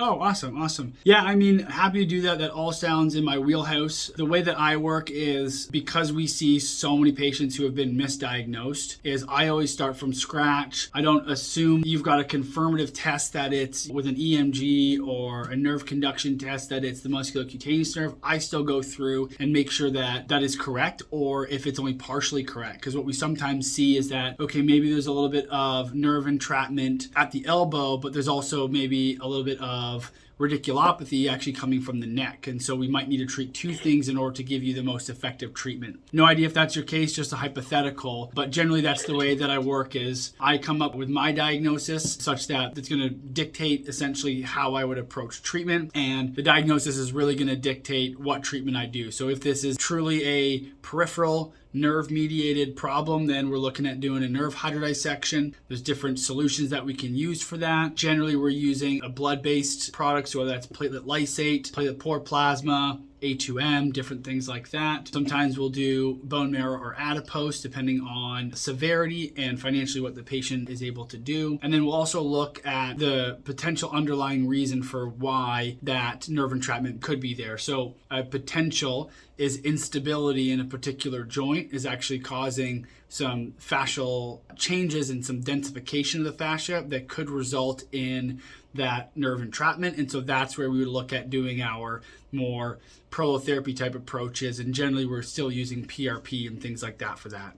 Oh, awesome. Yeah, I mean, happy to do that. That all sounds in my wheelhouse. The way that I work is, because we see so many patients who have been misdiagnosed, is I always start from scratch. I don't assume you've got a confirmative test that it's with an EMG or a nerve conduction test that it's the musculocutaneous nerve. I still go through and make sure that that is correct, or if it's only partially correct. Because what we sometimes see is that, okay, maybe there's a little bit of nerve entrapment at the elbow, but there's also maybe a little bit of radiculopathy actually coming from the neck. And so we might need to treat two things in order to give you the most effective treatment. No idea if that's your case, just a hypothetical, but generally that's the way that I work. Is I come up with my diagnosis such that it's going to dictate essentially how I would approach treatment, and the diagnosis is really going to dictate what treatment I do. So if this is truly a peripheral nerve-mediated problem, then we're looking at doing a nerve hydrodissection. There's different solutions that we can use for that. Generally, we're using a blood-based product, so whether that's platelet lysate, platelet poor plasma, A2M, different things like that. Sometimes we'll do bone marrow or adipose, depending on severity and financially what the patient is able to do. And then we'll also look at the potential underlying reason for why that nerve entrapment could be there. So a potential is instability in a particular joint is actually causing some fascial changes and some densification of the fascia that could result in that nerve entrapment. And so that's where we would look at doing our more prolotherapy type approaches. And generally we're still using PRP and things like that for that.